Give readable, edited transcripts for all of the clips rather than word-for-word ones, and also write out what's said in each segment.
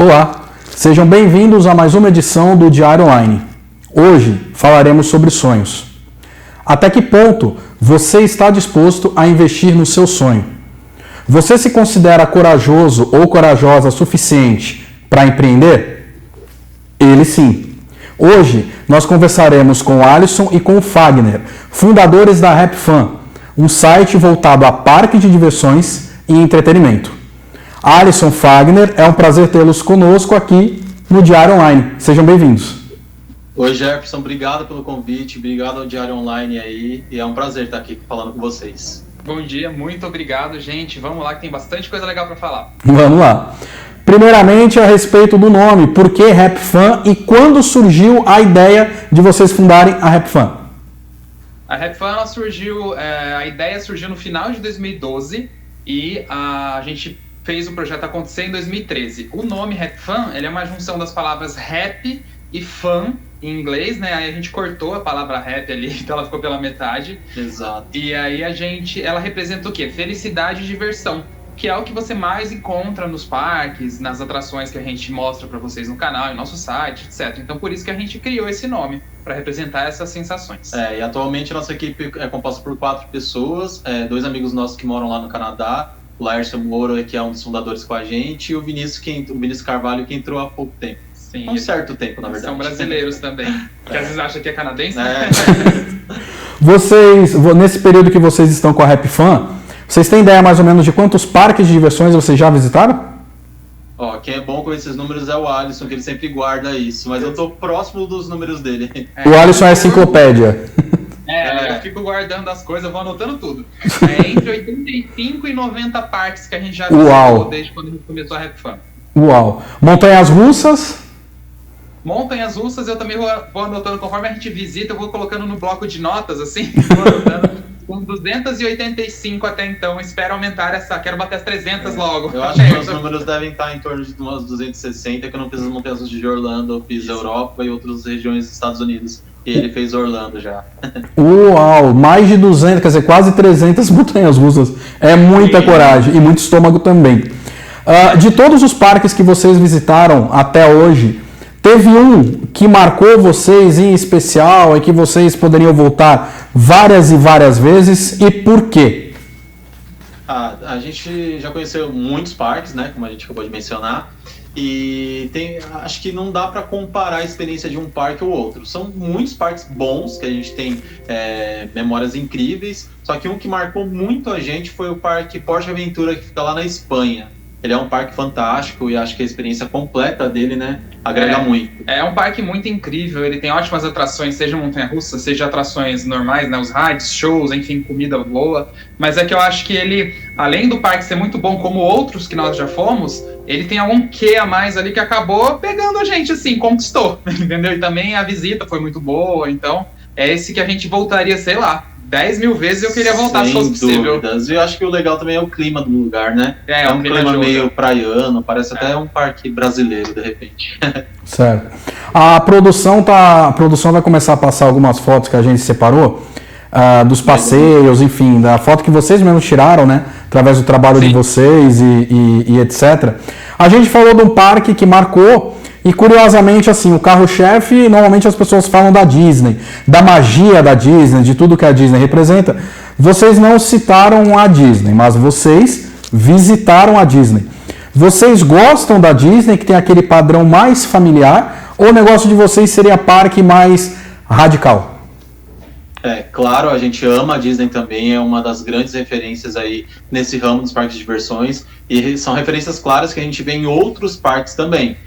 Olá, sejam bem-vindos a mais uma edição do Diário Online. Hoje falaremos sobre sonhos. Até que ponto você está disposto a investir no seu sonho? Você se considera corajoso ou corajosa suficiente para empreender? Ele sim. Hoje nós conversaremos com o Alisson e com o Fagner, fundadores da RapFan, um site voltado a parque de diversões e entretenimento. Alisson, Fagner, é um prazer tê-los conosco aqui no Diário Online. Sejam bem-vindos. Oi, Jefferson, obrigado pelo convite, obrigado ao Diário Online aí, e é um prazer estar aqui falando com vocês. Bom dia, muito obrigado, gente. Vamos lá que tem bastante coisa legal para falar. Vamos lá. Primeiramente, a respeito do nome, por que RapFan e quando surgiu a ideia de vocês fundarem a RapFan? A RapFan a ideia surgiu no final de 2012 e a gente fez o projeto acontecer em 2013. O nome RapFan, ele é uma junção das palavras rap e fan em inglês, né? Aí a gente cortou a palavra rap ali, então ela ficou pela metade. Exato. E aí ela representa o quê? Felicidade e diversão, que é o que você mais encontra nos parques, nas atrações que a gente mostra para vocês no canal, em nosso site, etc. Então por isso que a gente criou esse nome, para representar essas sensações. E atualmente a nossa equipe é composta por 4 pessoas, 2 amigos nossos que moram lá no Canadá, o Laércio Moro, que é um dos fundadores com a gente, e o Vinícius Carvalho, que entrou há pouco tempo. Sim, um certo tempo, na verdade. São brasileiros também, que às vezes acham que é canadense. Vocês, nesse período que vocês estão com a RapFan, vocês têm ideia mais ou menos de quantos parques de diversões vocês já visitaram? Quem é bom com esses números é o Alisson, que ele sempre guarda isso, mas eu tô próximo dos números dele. O Alisson é a enciclopédia. Eu fico guardando as coisas, eu vou anotando tudo. Entre 85 e 90 parques que a gente já visitou desde quando a gente começou a RapFan. Uau! Montanhas russas? Montanhas russas eu também vou anotando conforme a gente visita, eu vou colocando no bloco de notas, assim, vou anotando. Com 285 até então, espero aumentar quero bater as 300 logo. Eu acho que os números devem estar em torno de umas 260, que eu não fiz as montanhas russas de Orlando, eu fiz Europa e outras regiões dos Estados Unidos. E ele fez Orlando já. Uau, mais de 200, quer dizer, quase 300 montanhas russas. É muita coragem e muito estômago também. De todos os parques que vocês visitaram até hoje, teve um que marcou vocês em especial e que vocês poderiam voltar várias e várias vezes, e por quê? A gente já conheceu muitos parques, né, como a gente acabou de mencionar, e acho que não dá para comparar a experiência de um parque ou outro. São muitos parques bons, que a gente tem memórias incríveis, só que um que marcou muito a gente foi o Parque Porsche Aventura, que fica lá na Espanha. Ele é um parque fantástico e acho que a experiência completa dele, né, agrega muito. É um parque muito incrível, ele tem ótimas atrações, seja montanha-russa, seja atrações normais, né, os rides, shows, enfim, comida boa. Mas é que eu acho que ele, além do parque ser muito bom como outros que nós já fomos, ele tem algum quê a mais ali que acabou pegando a gente, assim, conquistou, entendeu? E também a visita foi muito boa, então é esse que a gente voltaria, sei lá, 10 mil vezes eu queria voltar se fosse possível. Sem dúvidas. Eu acho que o legal também é o clima do lugar, né? É um clima meio praiano, parece até um parque brasileiro, de repente. Certo. A produção vai começar a passar algumas fotos que a gente separou, dos passeios, enfim, da foto que vocês mesmos tiraram, né? Através do trabalho de vocês e etc. A gente falou de um parque que marcou. E curiosamente, assim, o carro-chefe, normalmente as pessoas falam da Disney, da magia da Disney, de tudo que a Disney representa. Vocês não citaram a Disney, mas vocês visitaram a Disney. Vocês gostam da Disney, que tem aquele padrão mais familiar, ou o negócio de vocês seria parque mais radical? Claro, a gente ama a Disney também, é uma das grandes referências aí nesse ramo dos parques de diversões, e são referências claras que a gente vê em outros parques também.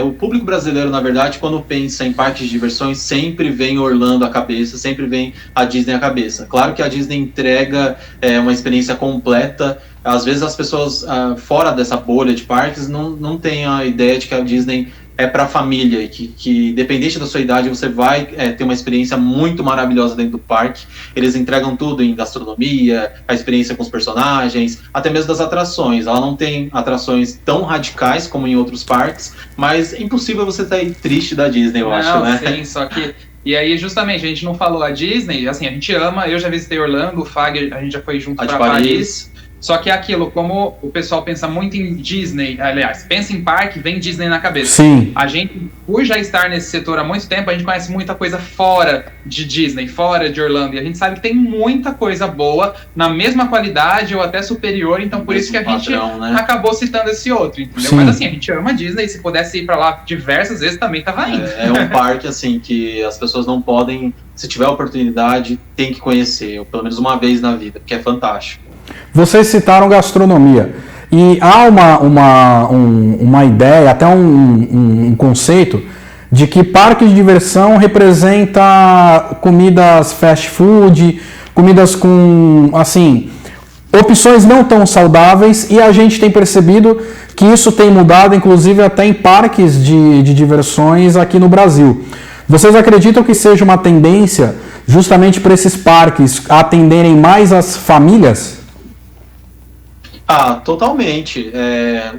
O público brasileiro, na verdade, quando pensa em parques de diversões, sempre vem Orlando à cabeça, sempre vem a Disney à cabeça. Claro que a Disney entrega uma experiência completa. Às vezes as pessoas fora dessa bolha de parques não têm a ideia de que a Disney é para a família, que independente da sua idade, você vai ter uma experiência muito maravilhosa dentro do parque. Eles entregam tudo em gastronomia, a experiência com os personagens, até mesmo das atrações. Ela não tem atrações tão radicais como em outros parques, mas é impossível você sair triste da Disney, eu acho, né? Sim, só que... E aí, justamente, a gente não falou a Disney, assim, a gente ama, eu já visitei Orlando, o Fagner, a gente já foi junto para Paris. Só que é aquilo, como o pessoal pensa muito em Disney, aliás, pensa em parque, vem Disney na cabeça. Sim. A gente, por já estar nesse setor há muito tempo, a gente conhece muita coisa fora de Disney, fora de Orlando, e a gente sabe que tem muita coisa boa, na mesma qualidade ou até superior, então por isso que a gente acabou citando esse outro, entendeu? Sim. Mas assim, a gente ama Disney, e se pudesse ir pra lá diversas vezes, também tava indo. É um parque, assim, que as pessoas não podem, se tiver oportunidade, tem que conhecer, ou pelo menos uma vez na vida, porque é fantástico. Vocês citaram gastronomia. E há uma ideia, até um conceito, de que parque de diversão representa comidas fast food, comidas com, assim, opções não tão saudáveis, e a gente tem percebido que isso tem mudado, inclusive até em parques de diversões aqui no Brasil. Vocês acreditam que seja uma tendência justamente para esses parques atenderem mais as famílias? Totalmente.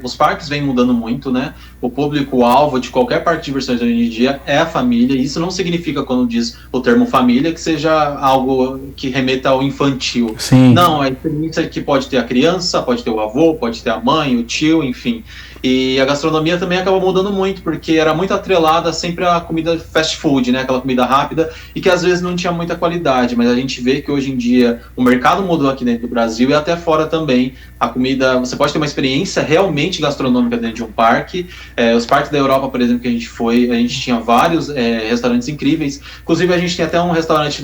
Os parques vêm mudando muito, né? O público-alvo de qualquer parque de diversões hoje em dia é a família. E isso não significa, quando diz o termo família, que seja algo que remeta ao infantil. Sim. Não, é experiência que pode ter a criança, pode ter o avô, pode ter a mãe, o tio, enfim. E a gastronomia também acaba mudando muito, porque era muito atrelada sempre à comida fast food, né? Aquela comida rápida, e que às vezes não tinha muita qualidade. Mas a gente vê que hoje em dia o mercado mudou aqui dentro do Brasil e até fora também. A comida, você pode ter uma experiência realmente gastronômica dentro de um parque. Os parques da Europa, por exemplo, que a gente foi, a gente tinha vários restaurantes incríveis. Inclusive, a gente tem até um restaurante,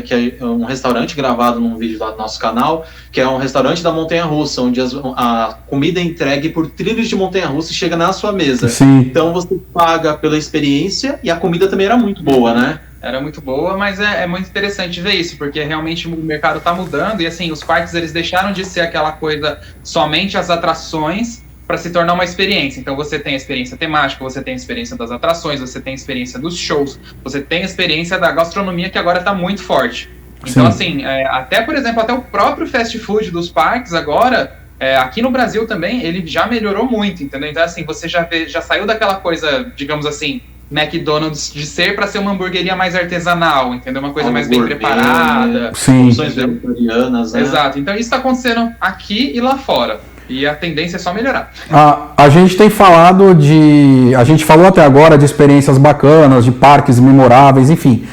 que é um restaurante gravado num vídeo lá do nosso canal, que é um restaurante da montanha-russa, onde a comida é entregue por trilhos de montanha-russa e chega na sua mesa. Sim. Então, você paga pela experiência e a comida também era muito boa, né? Era muito boa, mas é muito interessante ver isso, porque realmente o mercado está mudando e assim, os parques eles deixaram de ser aquela coisa somente as atrações para se tornar uma experiência. Então você tem a experiência temática, você tem a experiência das atrações, você tem a experiência dos shows, você tem a experiência da gastronomia que agora está muito forte. Então assim, até por exemplo, até o próprio fast food dos parques agora, aqui no Brasil também, ele já melhorou muito, entendeu? Então assim, você já saiu daquela coisa, digamos assim, McDonald's de ser para ser uma hamburgueria mais artesanal, entendeu? Uma coisa mais bem preparada. Sim. Opções vegetarianas, né? Exato. Então isso está acontecendo aqui e lá fora. E a tendência é só melhorar. A gente tem falado a gente falou até agora de experiências bacanas, de parques memoráveis, enfim.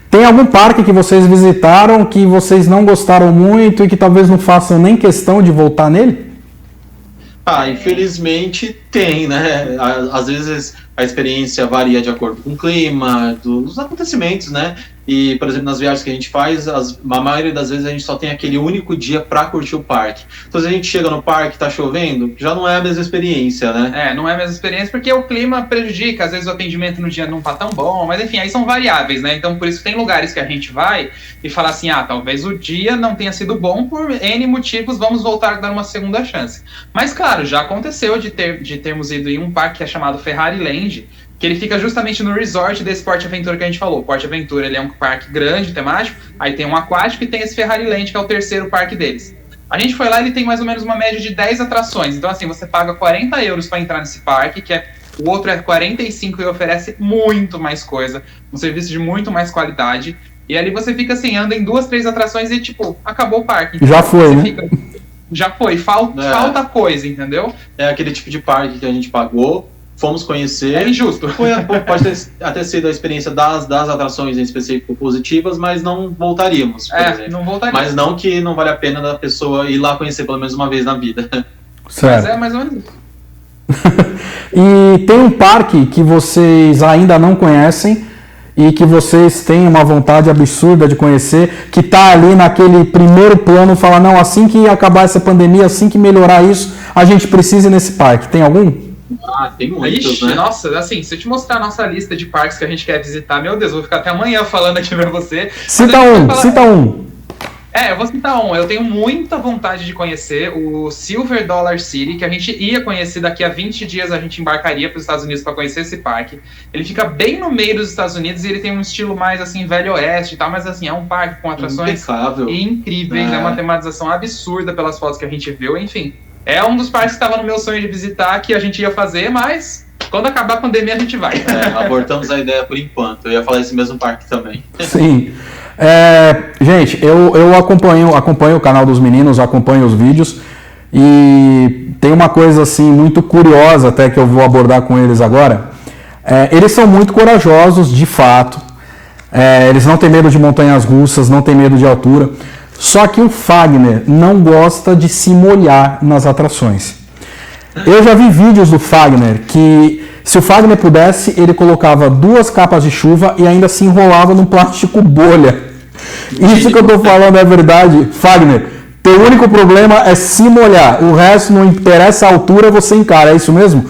Tem algum parque que vocês visitaram que vocês não gostaram muito e que talvez não façam nem questão de voltar nele? Infelizmente tem, né? Às vezes a experiência varia de acordo com o clima, dos acontecimentos, né? E, por exemplo, nas viagens que a gente faz, a maioria das vezes a gente só tem aquele único dia para curtir o parque. Então, se a gente chega no parque e tá chovendo, já não é a mesma experiência, né? Não é a mesma experiência porque o clima prejudica, às vezes o atendimento no dia não tá tão bom, mas enfim, aí são variáveis, né? Então, por isso tem lugares que a gente vai e fala assim, talvez o dia não tenha sido bom por N motivos, vamos voltar a dar uma segunda chance. Mas, claro, já aconteceu de termos ido em um parque que é chamado Ferrari Land, que ele fica justamente no resort desse Porte Aventura que a gente falou. O Porte Aventura ele é um parque grande, temático, aí tem um aquático e tem esse Ferrari Land, que é o terceiro parque deles. A gente foi lá e ele tem mais ou menos uma média de 10 atrações, então assim, você paga 40 euros para entrar nesse parque, o outro é 45 e oferece muito mais coisa, um serviço de muito mais qualidade, e ali você fica assim, anda em 2, 3 atrações e tipo, acabou o parque. Então, já foi, né? Já foi, falta coisa, entendeu? É aquele tipo de parque que a gente pagou, fomos conhecer. É injusto. Pode ter até sido a experiência das atrações em específico positivas, mas não voltaríamos, por exemplo. Não voltaríamos. Mas não que não vale a pena da pessoa ir lá conhecer pelo menos uma vez na vida. Certo. Mas é mais ou menos isso. E tem um parque que vocês ainda não conhecem e que vocês têm uma vontade absurda de conhecer, que está ali naquele primeiro plano, falar, não, assim que acabar essa pandemia, assim que melhorar isso, a gente precisa ir nesse parque. Tem algum? Tem muitos, né? Nossa, assim, se eu te mostrar a nossa lista de parques que a gente quer visitar, meu Deus, eu vou ficar até amanhã falando aqui pra você. Cita um. Eu vou citar um. Eu tenho muita vontade de conhecer o Silver Dollar City, que a gente ia conhecer daqui a 20 dias, a gente embarcaria para os Estados Unidos para conhecer esse parque. Ele fica bem no meio dos Estados Unidos e ele tem um estilo mais, assim, velho oeste e tal, mas, assim, é um parque com atrações incríveis, é uma tematização absurda pelas fotos que a gente viu, enfim. É um dos parques que estava no meu sonho de visitar, que a gente ia fazer, mas quando acabar a pandemia a gente vai. Abortamos a ideia por enquanto. Eu ia falar esse mesmo parque também. Sim. Gente, eu acompanho o canal dos meninos, acompanho os vídeos. E tem uma coisa assim muito curiosa até que eu vou abordar com eles agora. Eles são muito corajosos, de fato. Eles não têm medo de montanhas russas, não têm medo de altura. Só que o Fagner não gosta de se molhar nas atrações. Eu já vi vídeos do Fagner que, se o Fagner pudesse, ele colocava 2 capas de chuva e ainda se enrolava num plástico bolha. Isso que eu tô falando é verdade. Fagner, teu único problema é se molhar. O resto, não interessa a altura, você encara. É isso mesmo?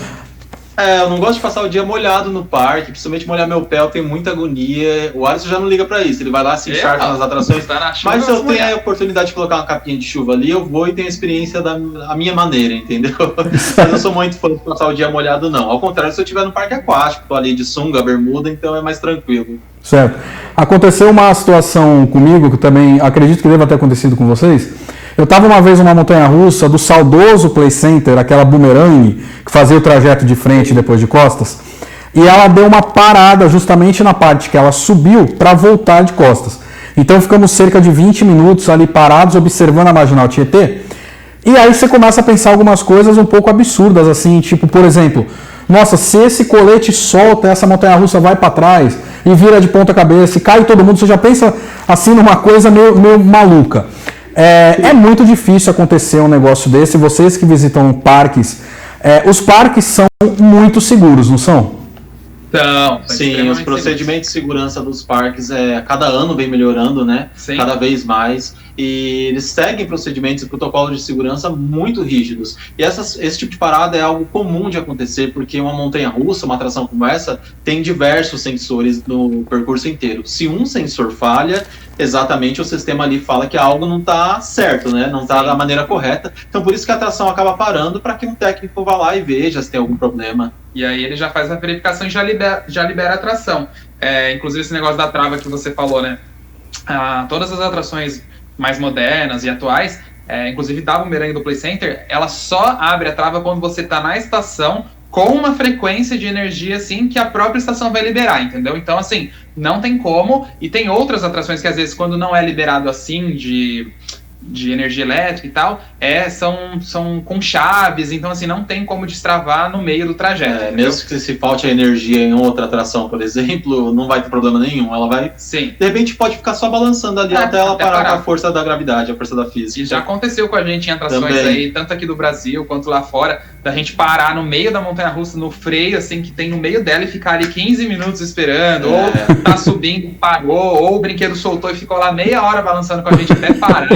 Eu não gosto de passar o dia molhado no parque, principalmente molhar meu pé, eu tenho muita agonia. O Alisson já não liga pra isso, ele vai lá, se encharca nas atrações. Mas se eu tenho a oportunidade de colocar uma capinha de chuva ali, eu vou e tenho a experiência da minha maneira, entendeu? Mas eu não sou muito fã de passar o dia molhado, não. Ao contrário, se eu estiver no parque aquático, tô ali de sunga, bermuda, então é mais tranquilo. Certo. Aconteceu uma situação comigo, que também acredito que deva ter acontecido com vocês. Eu estava uma vez numa montanha-russa do saudoso Play Center, aquela boomerang, que fazia o trajeto de frente e depois de costas, e ela deu uma parada justamente na parte que ela subiu para voltar de costas. Então ficamos cerca de 20 minutos ali parados, observando a Marginal Tietê, e aí você começa a pensar algumas coisas um pouco absurdas, assim, tipo, por exemplo, nossa, se esse colete solta, essa montanha-russa vai para trás e vira de ponta cabeça e cai todo mundo, você já pensa assim numa coisa meio maluca. É muito difícil acontecer um negócio desse. Vocês que visitam parques, os parques são muito seguros, não são? Sim, os procedimentos de segurança dos parques cada ano vem melhorando, né? Sim. Cada vez mais. E eles seguem procedimentos e protocolos de segurança muito rígidos. E esse tipo de parada é algo comum de acontecer, porque uma montanha-russa, uma atração como essa, tem diversos sensores no percurso inteiro. Se um sensor falha, exatamente o sistema ali fala que algo não está certo, né? Não está da maneira correta. Então por isso que a atração acaba parando, para que um técnico vá lá e veja se tem algum problema. E aí ele já faz a verificação e já libera a atração. Inclusive esse negócio da trava que você falou, né? Todas as atrações mais modernas e atuais, inclusive da Boomerang do Play Center, ela só abre a trava quando você está na estação com uma frequência de energia assim que a própria estação vai liberar, entendeu? Então, assim, não tem como. E tem outras atrações que às vezes quando não é liberado assim de energia elétrica e tal, são com chaves, então assim, não tem como destravar no meio do trajeto. Mesmo que se falte a energia em outra atração, por exemplo, não vai ter problema nenhum, ela vai, sim, de repente pode ficar só balançando ali até ela parar com a força da gravidade, a força da física. E já aconteceu com a gente em atrações também, aí, tanto aqui do Brasil quanto lá fora, da gente parar no meio da montanha-russa, no freio, assim, que tem no meio dela e ficar ali 15 minutos esperando, ou tá subindo, parou, ou o brinquedo soltou e ficou lá meia hora balançando com a gente até parar.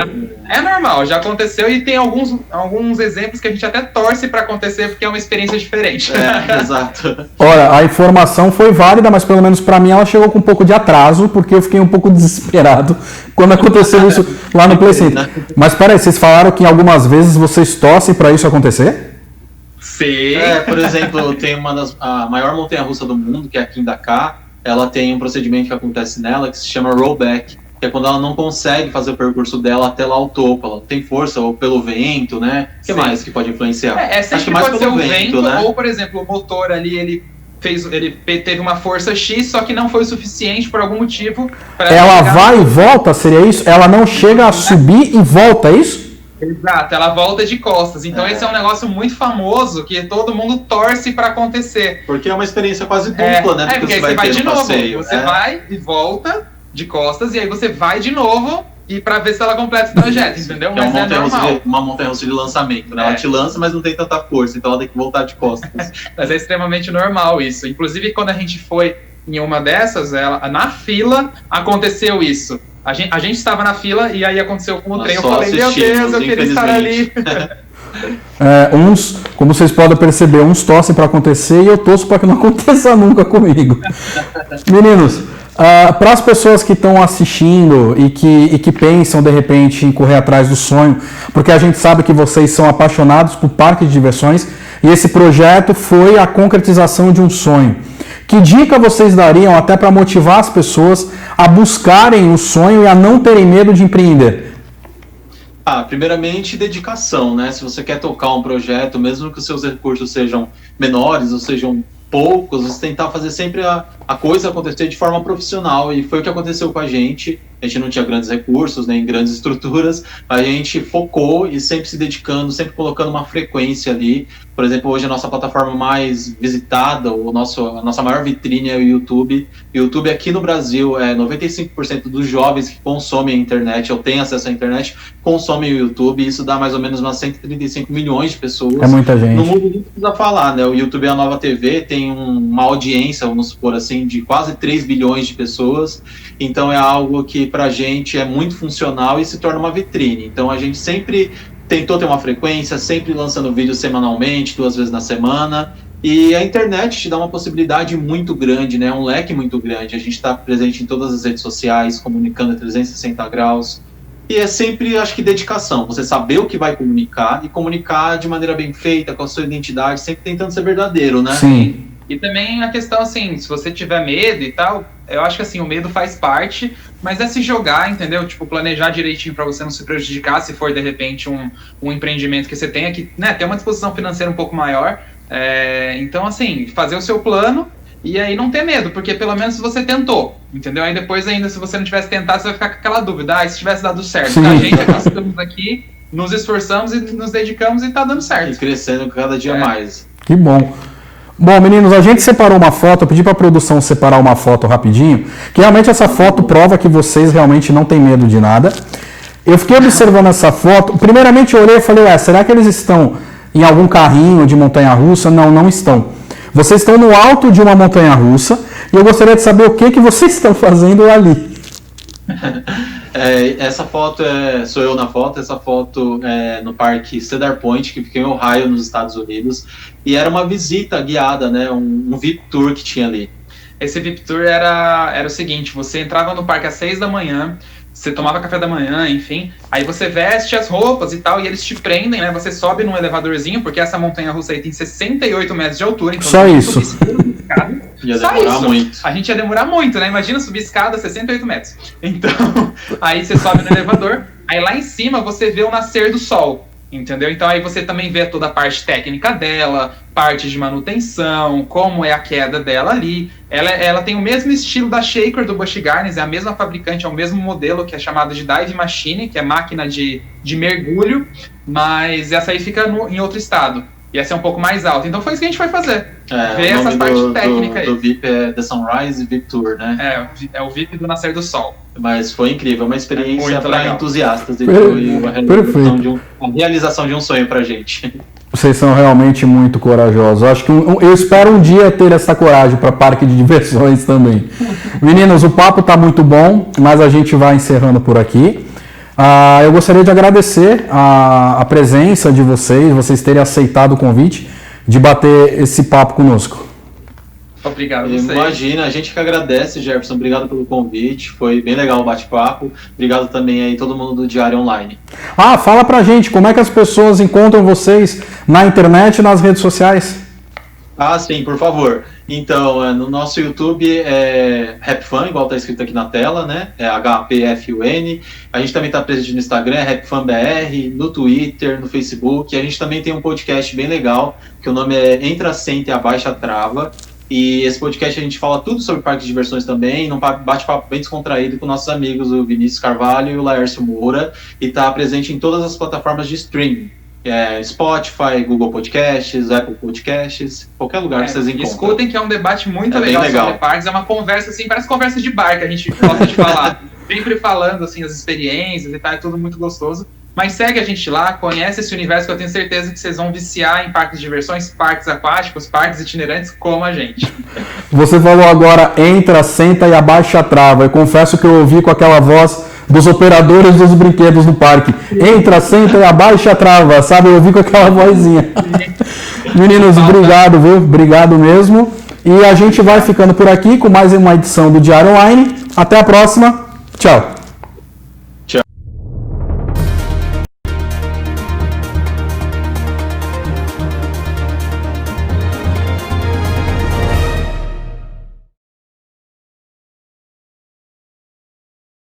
É normal, já aconteceu e tem alguns exemplos que a gente até torce para acontecer porque é uma experiência diferente. Exato. Olha, a informação foi válida, mas pelo menos para mim ela chegou com um pouco de atraso, porque eu fiquei um pouco desesperado quando aconteceu isso lá no Play Center. Mas peraí, vocês falaram que algumas vezes vocês torcem para isso acontecer? Sim. Por exemplo, tem a maior montanha-russa do mundo, que é aqui em Dakar, ela tem um procedimento que acontece nela que se chama rollback, que é quando ela não consegue fazer o percurso dela até lá o topo, ela tem força ou pelo vento, né? O que mais que pode influenciar? Sempre acho que mais pode ser o vento, né? Ou, por exemplo, o motor ali, ele teve uma força X, só que não foi o suficiente por algum motivo. Ela vai e volta, seria isso? Ela não chega a subir e volta, é isso? Exato, ela volta de costas. Então esse é um negócio muito famoso que todo mundo torce para acontecer. Porque é uma experiência quase dupla, né? Porque você vai de novo, você vai e volta de costas, e aí você vai de novo e para ver se ela completa esse trajeto, entendeu? Mas uma montanha-russa de lançamento, né? Ela te lança, mas não tem tanta força, então ela tem que voltar de costas. Mas é extremamente normal isso. Inclusive, quando a gente foi em uma dessas, na fila, aconteceu isso. A gente estava na fila e aí aconteceu com o trem. Eu falei, meu Deus, eu queria estar ali. Como vocês podem perceber, uns torcem para acontecer e eu torço para que não aconteça nunca comigo. Meninos, para as pessoas que estão assistindo e que pensam de repente em correr atrás do sonho, porque a gente sabe que vocês são apaixonados por parques de diversões e esse projeto foi a concretização de um sonho. Que dica vocês dariam até para motivar as pessoas a buscarem o sonho e a não terem medo de empreender? Primeiramente, dedicação, né? Se você quer tocar um projeto, mesmo que os seus recursos sejam menores ou sejam poucos, você tentar fazer sempre a coisa acontecer de forma profissional, e foi o que aconteceu com a gente. a gente não tinha grandes recursos, nem grandes estruturas, a gente focou e sempre se dedicando, sempre colocando uma frequência ali. Por exemplo, hoje a nossa plataforma mais visitada, a nossa maior vitrine é o YouTube. O YouTube aqui no Brasil, 95% dos jovens que consomem a internet, ou têm acesso à internet, consomem o YouTube. Isso dá mais ou menos umas 135 milhões de pessoas. É muita gente. No mundo não precisa falar, né? O YouTube é a nova TV, tem uma audiência, vamos supor assim, de quase 3 bilhões de pessoas. Então é algo que pra gente é muito funcional e se torna uma vitrine. Então a gente sempre tentou ter uma frequência, sempre lançando vídeos semanalmente, 2 vezes na semana. E a internet te dá uma possibilidade muito grande, né? Um leque muito grande. A gente está presente em todas as redes sociais, comunicando a 360 graus. E é sempre, acho que, dedicação. Você saber o que vai comunicar e comunicar de maneira bem feita, com a sua identidade, sempre tentando ser verdadeiro, né? Sim. E também a questão, assim, se você tiver medo e tal, eu acho que, assim, o medo faz parte, mas é se jogar, entendeu? Tipo, planejar direitinho para você não se prejudicar, se for, de repente, um empreendimento que você tenha que, né, ter uma disposição financeira um pouco maior. Então, assim, fazer o seu plano e aí não ter medo, porque pelo menos você tentou, entendeu? Aí depois ainda, se você não tivesse tentado, você vai ficar com aquela dúvida, se tivesse dado certo. Sim. A gente estamos aqui, nos esforçamos e nos dedicamos e tá dando certo. E crescendo cada dia mais. Que bom. Bom, meninos, a gente separou uma foto, eu pedi para a produção separar uma foto rapidinho, que realmente essa foto prova que vocês realmente não têm medo de nada. Eu fiquei observando essa foto, primeiramente eu olhei e falei, será que eles estão em algum carrinho de montanha-russa? Não, não estão. Vocês estão no alto de uma montanha-russa e eu gostaria de saber o que vocês estão fazendo ali. Essa foto sou eu na foto, essa foto é no Parque Cedar Point, que fica em Ohio, nos Estados Unidos, e era uma visita guiada, né, um VIP Tour que tinha ali. Esse VIP Tour era o seguinte, você entrava no parque às 6 da manhã, você tomava café da manhã, enfim, aí você veste as roupas e tal, e eles te prendem, né, você sobe num elevadorzinho, porque essa montanha-russa aí tem 68 metros de altura, então só isso. Ia demorar muito. A gente ia demorar muito, né? Imagina subir escada 68 metros. Então, aí você sobe no elevador, aí lá em cima você vê o nascer do sol, entendeu? Então aí você também vê toda a parte técnica dela, parte de manutenção, como é a queda dela ali. Ela tem o mesmo estilo da Shaker do Busch Gardens, é a mesma fabricante, é o mesmo modelo que é chamado de Dive Machine, que é máquina de mergulho, mas essa aí fica em outro estado. E essa é um pouco mais alta. Então foi isso que a gente foi fazer. Ver essa parte técnica aí. O VIP é The Sunrise VIP Tour, né? É o VIP do Nascer do Sol. Mas foi incrível, uma experiência para entusiastas. E a realização de um sonho pra gente. Vocês são realmente muito corajosos. Acho que eu espero um dia ter essa coragem para parque de diversões também. Meninos, o papo tá muito bom, mas a gente vai encerrando por aqui. Eu gostaria de agradecer a presença de vocês terem aceitado o convite de bater esse papo conosco. Obrigado a vocês. Imagina, a gente que agradece, Jefferson. Obrigado pelo convite, foi bem legal o bate-papo. Obrigado também aí todo mundo do Diário Online. Fala pra gente, como é que as pessoas encontram vocês na internet e nas redes sociais? Sim, por favor. Então, no nosso YouTube é RapFun, igual está escrito aqui na tela, né? É HPFUN. A gente também está presente no Instagram, RapFunBR, no Twitter, no Facebook. A gente também tem um podcast bem legal, que o nome é Entra, Senta e Abaixa a Trava. E esse podcast a gente fala tudo sobre parques de diversões também, num bate-papo bem descontraído com nossos amigos, o Vinícius Carvalho e o Laércio Moura. E está presente em todas as plataformas de streaming. Spotify, Google Podcasts, Apple Podcasts, qualquer lugar que vocês encontrem. Escutem, que é um debate muito legal sobre parques, é uma conversa assim, parece conversa de bar que a gente gosta de falar, sempre falando assim as experiências e tal, é tudo muito gostoso. Mas segue a gente lá, conhece esse universo que eu tenho certeza que vocês vão viciar em parques de diversões, parques aquáticos, parques itinerantes como a gente. Você falou agora, entra, senta e abaixa a trava. Eu confesso que eu ouvi com aquela voz dos operadores dos brinquedos no parque. Entra, senta e abaixa a trava, sabe? Eu ouvi com aquela vozinha. Meninos, obrigado, viu? Obrigado mesmo. E a gente vai ficando por aqui com mais uma edição do Diário Online. Até a próxima. Tchau.